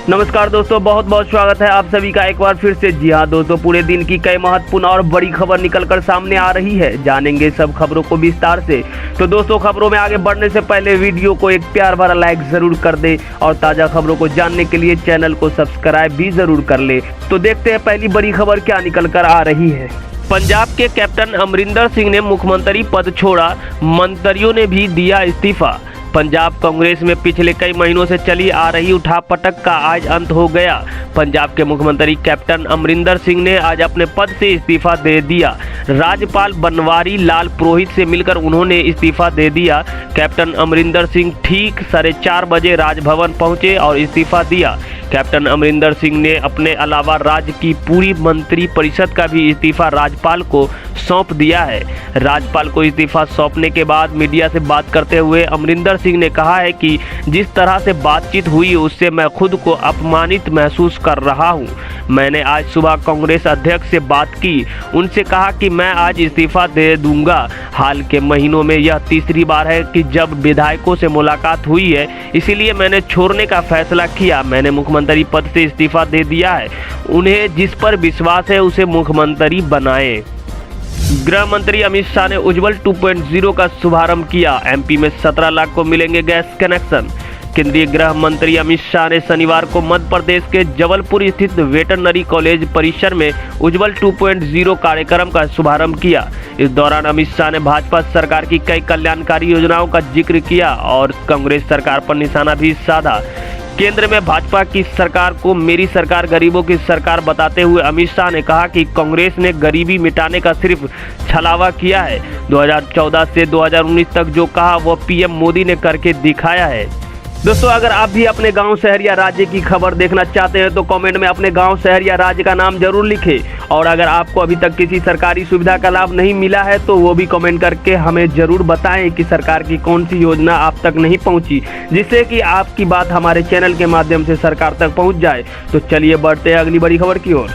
नमस्कार दोस्तों, बहुत बहुत स्वागत है आप सभी का एक बार फिर से। जी हाँ दोस्तों, पूरे दिन की कई महत्वपूर्ण और बड़ी खबर निकलकर सामने आ रही है। जानेंगे सब खबरों को विस्तार से। तो दोस्तों, खबरों में आगे बढ़ने से पहले वीडियो को एक प्यार भरा लाइक जरूर कर दे और ताज़ा खबरों को जानने के लिए चैनल को सब्सक्राइब भी जरूर कर ले। तो देखते हैं पहली बड़ी खबर क्या निकल कर आ रही है। पंजाब के कैप्टन अमरिंदर सिंह ने मुख्यमंत्री पद छोड़ा, मंत्रियों ने भी दिया इस्तीफा। पंजाब कांग्रेस में पिछले कई महीनों से चली आ रही उठापटक का आज अंत हो गया। पंजाब के मुख्यमंत्री कैप्टन अमरिंदर सिंह ने आज अपने पद से इस्तीफा दे दिया। राज्यपाल बनवारी लाल पुरोहित से मिलकर उन्होंने इस्तीफा दे दिया। कैप्टन अमरिंदर सिंह ठीक 4:30 बजे राजभवन पहुंचे और इस्तीफा दिया। कैप्टन अमरिंदर सिंह ने अपने अलावा राज्य की पूरी मंत्री परिषद का भी इस्तीफा राज्यपाल को सौंप दिया है। राज्यपाल को इस्तीफा सौंपने के बाद मीडिया से बात करते हुए अमरिंदर सिंह ने कहा है कि जिस तरह से बातचीत हुई उससे मैं खुद को अपमानित महसूस कर रहा हूं। मैंने आज सुबह कांग्रेस अध्यक्ष से बात की, उनसे कहा कि मैं आज इस्तीफा दे दूंगा। हाल के महीनों में यह तीसरी बार है कि जब विधायकों से मुलाकात हुई है, इसीलिए मैंने छोड़ने का फैसला किया। मैंने मुख्यमंत्री पद से इस्तीफा दे दिया है। उन्हें जिस पर विश्वास है उसे मुख्यमंत्री बनाएं। गृह मंत्री अमित शाह ने उज्ज्वल 2.0 का शुभारंभ किया। एमपी में 17 लाख को मिलेंगे गैस कनेक्शन। केंद्रीय गृह मंत्री अमित शाह ने शनिवार को मध्य प्रदेश के जबलपुर स्थित वेटरनरी कॉलेज परिसर में उज्ज्वल 2.0 कार्यक्रम का शुभारंभ किया। इस दौरान अमित शाह ने भाजपा सरकार की कई कल्याणकारी योजनाओं का जिक्र किया और कांग्रेस सरकार पर निशाना भी साधा। केंद्र में भाजपा की सरकार को मेरी सरकार गरीबों की सरकार बताते हुए अमित शाह ने कहा कि कांग्रेस ने गरीबी मिटाने का सिर्फ छलावा किया है। 2014 से 2019 तक जो कहा वो पीएम मोदी ने करके दिखाया है। दोस्तों, अगर आप भी अपने गांव, शहर या राज्य की खबर देखना चाहते हैं तो कमेंट में अपने गांव, शहर या राज्य का नाम जरूर लिखें। और अगर आपको अभी तक किसी सरकारी सुविधा का लाभ नहीं मिला है तो वो भी कमेंट करके हमें जरूर बताएं कि सरकार की कौन सी योजना आप तक नहीं पहुंची, जिससे कि आपकी बात हमारे चैनल के माध्यम से सरकार तक पहुंच जाए। तो चलिए बढ़ते हैं अगली बड़ी खबर की ओर।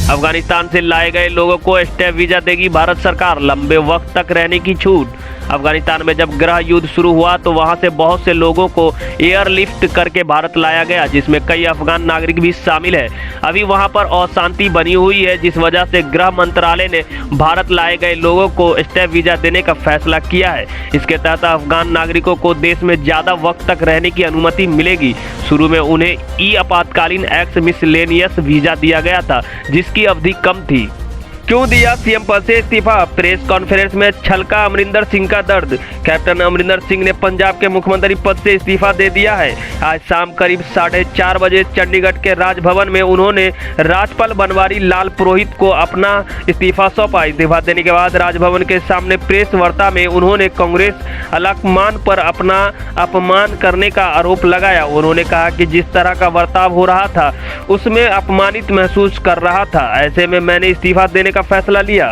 अफगानिस्तान से लाए गए लोगों को स्टेप वीजा देगी भारत सरकार, लंबे वक्त तक रहने की छूट। अफगानिस्तान में जब गृह युद्ध शुरू हुआ तो वहां से बहुत से लोगों को एयरलिफ्ट करके भारत लाया गया, जिसमें कई अफगान नागरिक भी शामिल है। अभी वहां पर अशांति बनी हुई है, जिस वजह से गृह मंत्रालय ने भारत लाए गए लोगों को स्टेप वीजा देने का फैसला किया है। इसके तहत अफगान नागरिकों को देश में ज्यादा वक्त तक रहने की अनुमति मिलेगी। शुरू में उन्हें ई आपातकालीन एक्स मिसलेनियस वीजा दिया गया था, जिसकी अवधि कम थी। क्यों दिया सीएम पद से इस्तीफा? प्रेस कॉन्फ्रेंस में छलका अमरिंदर सिंह का दर्द। कैप्टन अमरिंदर सिंह ने पंजाब के मुख्यमंत्री पद से इस्तीफा दे दिया है। आज शाम करीब 4:30 बजे चंडीगढ़ के राजभवन में उन्होंने राज्यपाल बनवारी लाल पुरोहित को अपना इस्तीफा सौंपा। इस्तीफा देने के बाद राजभवन के सामने प्रेस वार्ता में उन्होंने कांग्रेस आलाकमान पर अपना अपमान करने का आरोप लगाया। उन्होंने कहा कि जिस तरह का बर्ताव हो रहा था उसमें अपमानित महसूस कर रहा था, ऐसे में मैंने इस्तीफा देने का फैसला लिया।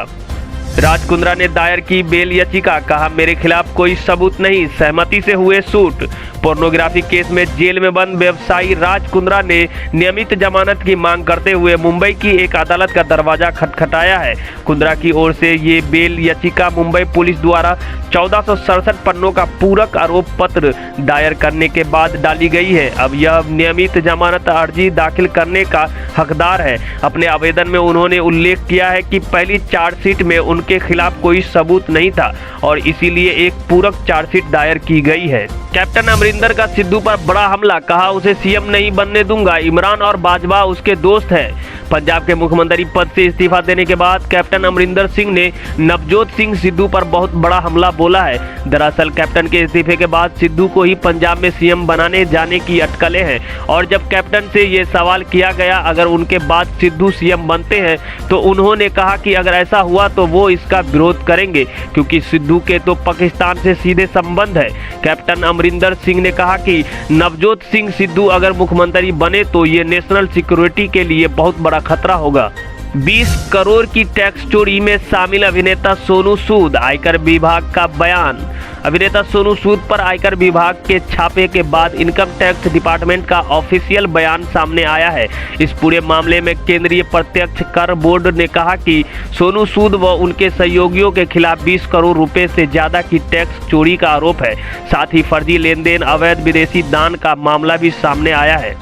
राज कुंद्रा ने दायर की बेल याचिका, कहा मेरे खिलाफ कोई सबूत नहीं, सहमति से हुए शूट। पोर्नोग्राफी केस में जेल में बंद व्यवसायी राज कुंद्रा ने नियमित जमानत की मांग करते हुए मुंबई की एक अदालत का दरवाजा खटखटाया है। कुंद्रा की ओर से ये बेल याचिका मुंबई पुलिस द्वारा 1467 पन्नों का पूरक आरोप पत्र दायर करने के बाद डाली गई है। अब यह नियमित जमानत अर्जी दाखिल करने का हकदार है। अपने आवेदन में उन्होंने उल्लेख किया है कि पहली चार्जशीट में उनके खिलाफ कोई सबूत नहीं था और इसीलिए एक पूरक चार्जशीट दायर की गई है। कैप्टन अमरिंदर का सिद्धू पर बड़ा हमला, कहा उसे सीएम नहीं बनने दूंगा, इमरान और बाजवा उसके दोस्त हैं। पंजाब के मुख्यमंत्री पद से इस्तीफा देने के बाद कैप्टन अमरिंदर सिंह ने नवजोत सिंह सिद्धू पर बहुत बड़ा हमला बोला है। दरअसल कैप्टन के इस्तीफे के बाद सिद्धू को ही पंजाब में सीएम बनाने जाने की अटकलें हैं और जब कैप्टन से ये सवाल किया गया अगर उनके बाद सिद्धू सीएम बनते हैं तो उन्होंने कहा कि अगर ऐसा हुआ तो वो इसका विरोध करेंगे, क्योंकि सिद्धू के तो पाकिस्तान से सीधे संबंध है। कैप्टन अमरिंदर सिंह ने कहा कि नवजोत सिंह सिद्धू अगर मुख्यमंत्री बने तो ये नेशनल सिक्योरिटी के लिए बहुत बड़ा खतरा होगा। 20 करोड़ की टैक्स चोरी में शामिल अभिनेता सोनू सूद, आयकर विभाग का बयान। अभिनेता सोनू सूद पर आयकर विभाग के छापे के बाद इनकम टैक्स डिपार्टमेंट का ऑफिशियल बयान सामने आया है। इस पूरे मामले में केंद्रीय प्रत्यक्ष कर बोर्ड ने कहा कि सोनू सूद व उनके सहयोगियों के खिलाफ 20 करोड़ रुपए से ज्यादा की टैक्स चोरी का आरोप है। साथ ही फर्जी लेन देन, अवैध विदेशी दान का मामला भी सामने आया है।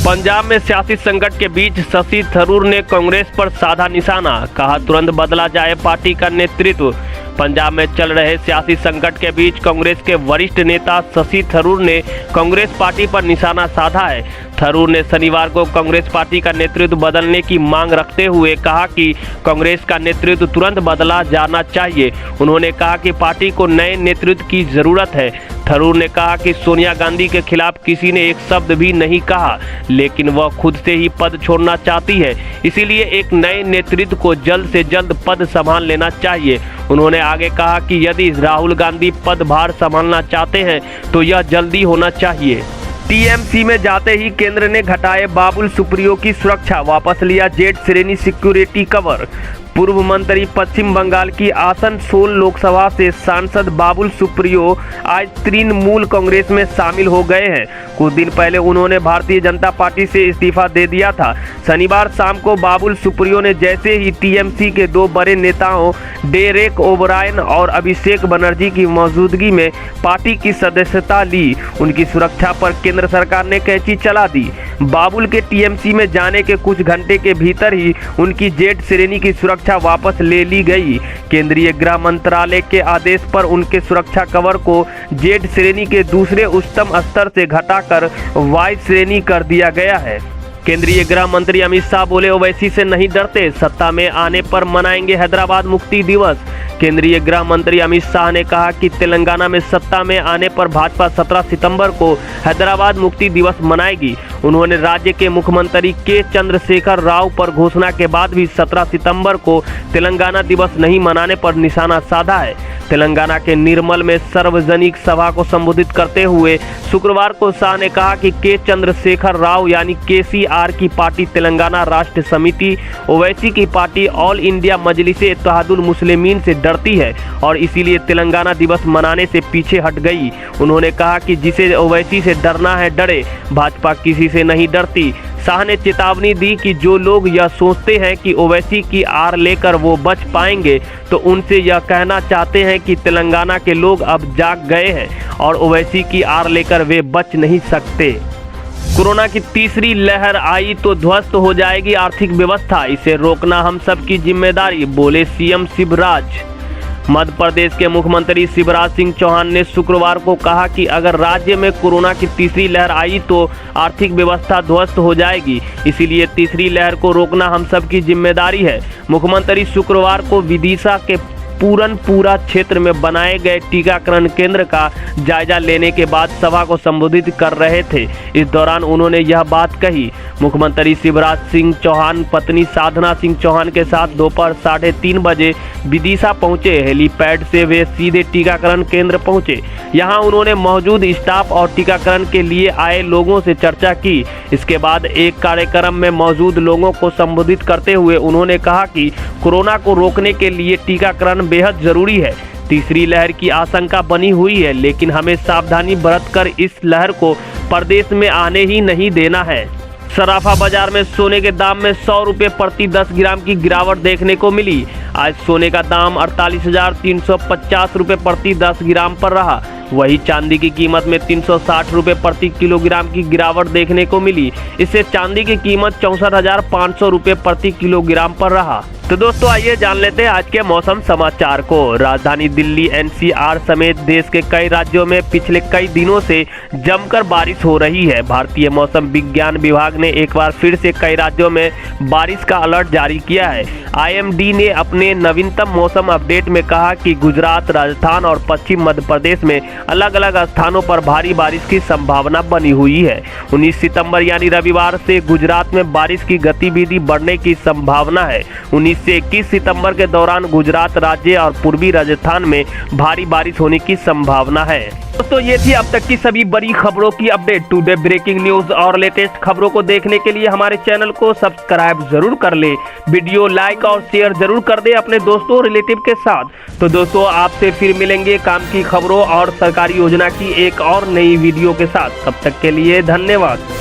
पंजाब में सियासी संकट के बीच शशि थरूर ने कांग्रेस पर साधा निशाना, कहा तुरंत बदला जाए पार्टी का नेतृत्व। पंजाब में चल रहे सियासी संकट के बीच कांग्रेस के वरिष्ठ नेता शशि थरूर ने कांग्रेस पार्टी पर निशाना साधा है। थरूर ने शनिवार को कांग्रेस पार्टी का नेतृत्व बदलने की मांग रखते हुए कहा कि कांग्रेस का नेतृत्व तुरंत बदला जाना चाहिए। उन्होंने कहा कि पार्टी को नए नेतृत्व की जरूरत है। थरूर ने कहा कि सोनिया गांधी के खिलाफ किसी ने एक शब्द भी नहीं कहा, लेकिन वह खुद से ही पद छोड़ना चाहती है, इसीलिए एक नए नेतृत्व को जल्द से जल्द पद संभाल लेना चाहिए। उन्होंने आगे कहा कि यदि राहुल गांधी पदभार संभालना चाहते हैं तो यह जल्दी होना चाहिए। टीएमसी में जाते ही केंद्र ने घटाए बाबुल सुप्रियो की सुरक्षा, वापस लिया जेड श्रेणी सिक्योरिटी कवर। पूर्व मंत्री पश्चिम बंगाल की आसनसोल लोकसभा से सांसद बाबुल सुप्रियो आज तृणमूल कांग्रेस में शामिल हो गए हैं। कुछ दिन पहले उन्होंने भारतीय जनता पार्टी से इस्तीफा दे दिया था। शनिवार शाम को बाबुल सुप्रियो ने जैसे ही टीएमसी के दो बड़े नेताओं डेरेक ओबरायन और अभिषेक बनर्जी की मौजूदगी में पार्टी की सदस्यता ली, उनकी सुरक्षा पर केंद्र सरकार ने कैंची चला दी। बाबुल के टीएमसी में जाने के कुछ घंटे के भीतर ही उनकी जेड श्रेणी की सुरक्षा वापस ले ली गई। केंद्रीय गृह मंत्रालय के आदेश पर उनके सुरक्षा कवर को जेड श्रेणी के दूसरे उच्चतम स्तर से घटाकर वाई श्रेणी कर दिया गया है। केंद्रीय गृह मंत्री अमित शाह बोले ओवैसी से नहीं डरते, सत्ता में आने पर मनाएंगे हैदराबाद मुक्ति दिवस। केंद्रीय गृह मंत्री अमित शाह ने कहा कि तेलंगाना में सत्ता में आने पर भाजपा 17 सितंबर को हैदराबाद मुक्ति दिवस मनाएगी। उन्होंने राज्य के मुख्यमंत्री के चंद्रशेखर राव पर घोषणा के बाद भी 17 सितंबर को तेलंगाना दिवस नहीं मनाने पर निशाना साधा है। तेलंगाना के निर्मल में सार्वजनिक सभा को संबोधित करते हुए शुक्रवार को शाह ने कहा कि के चंद्रशेखर राव यानी केसीआर की पार्टी तेलंगाना राष्ट्र समिति ओवैसी की party all India Majlise Ittehadul Muslimeen से डरती है और इसीलिए तेलंगाना दिवस मनाने से पीछे हट गई। उन्होंने कहा कि जिसे ओवैसी से डरना है डरे, भाजपा किसी से नहीं डरती। शाह ने चेतावनी दी कि जो लोग यह सोचते हैं कि ओवैसी की आड़ लेकर वो बच पाएंगे, तो उनसे यह कहना चाहते हैं कि तेलंगाना के लोग अब जाग गए हैं और ओवैसी की आड़ लेकर वे बच नहीं सकते। कोरोना की तीसरी लहर आई तो ध्वस्त हो जाएगी आर्थिक व्यवस्था, इसे रोकना हम सबकी जिम्मेदारी, बोले सीएम शिवराज। मध्य प्रदेश के मुख्यमंत्री शिवराज सिंह चौहान ने शुक्रवार को कहा कि अगर राज्य में कोरोना की तीसरी लहर आई तो आर्थिक व्यवस्था ध्वस्त हो जाएगी, इसीलिए तीसरी लहर को रोकना हम सबकी जिम्मेदारी है। मुख्यमंत्री शुक्रवार को विदिशा के पूरनपुरा क्षेत्र में बनाए गए टीकाकरण केंद्र का जायजा लेने के बाद सभा को संबोधित कर रहे थे। इस दौरान उन्होंने यह बात कही। मुख्यमंत्री शिवराज सिंह चौहान पत्नी साधना सिंह चौहान के साथ दोपहर 3:30 बजे विदिशा पहुंचे। हेलीपैड से वे सीधे टीकाकरण केंद्र पहुंचे। यहां उन्होंने मौजूद स्टाफ और टीकाकरण के लिए आए लोगों से चर्चा की। इसके बाद एक कार्यक्रम में मौजूद लोगों को संबोधित करते हुए उन्होंने कहा कि कोरोना को रोकने के लिए टीकाकरण बेहद जरूरी है। तीसरी लहर की आशंका बनी हुई है, लेकिन हमें सावधानी बरतकर इस लहर को प्रदेश में आने ही नहीं देना है। सराफा बाजार में सोने के दाम में 100 रुपये प्रति 10 ग्राम की गिरावट देखने को मिली। आज सोने का दाम 48,350 रुपये प्रति 10 ग्राम पर रहा। वही चांदी की कीमत में 360 रुपये प्रति किलोग्राम की गिरावट देखने को मिली। इससे चांदी की कीमत 64,500 रुपये प्रति किलोग्राम पर रहा। तो दोस्तों आइए जान लेते हैं आज के मौसम समाचार को। राजधानी दिल्ली, एनसीआर समेत देश के कई राज्यों में पिछले कई दिनों से जमकर बारिश हो रही है। भारतीय मौसम विज्ञान विभाग ने एक बार फिर से कई राज्यों में बारिश का अलर्ट जारी किया है। आईएमडी ने अपने नवीनतम मौसम अपडेट में कहा कि गुजरात, राजस्थान और पश्चिम मध्य प्रदेश में अलग अलग स्थानों पर भारी बारिश की संभावना बनी हुई है। 19 सितंबर यानी रविवार से गुजरात में बारिश की गतिविधि बढ़ने की संभावना है। 19 से 21 सितंबर के दौरान गुजरात राज्य और पूर्वी राजस्थान में भारी बारिश होने की संभावना है। दोस्तों ये थी अब तक की सभी बड़ी खबरों की अपडेट। टुडे ब्रेकिंग न्यूज और लेटेस्ट खबरों को देखने के लिए हमारे चैनल को सब्सक्राइब जरूर कर ले, वीडियो लाइक और शेयर जरूर कर दे अपने दोस्तों रिलेटिव के साथ। तो दोस्तों आपसे फिर मिलेंगे काम की खबरों और सरकारी योजना की एक और नई वीडियो के साथ। तब तक के लिए धन्यवाद।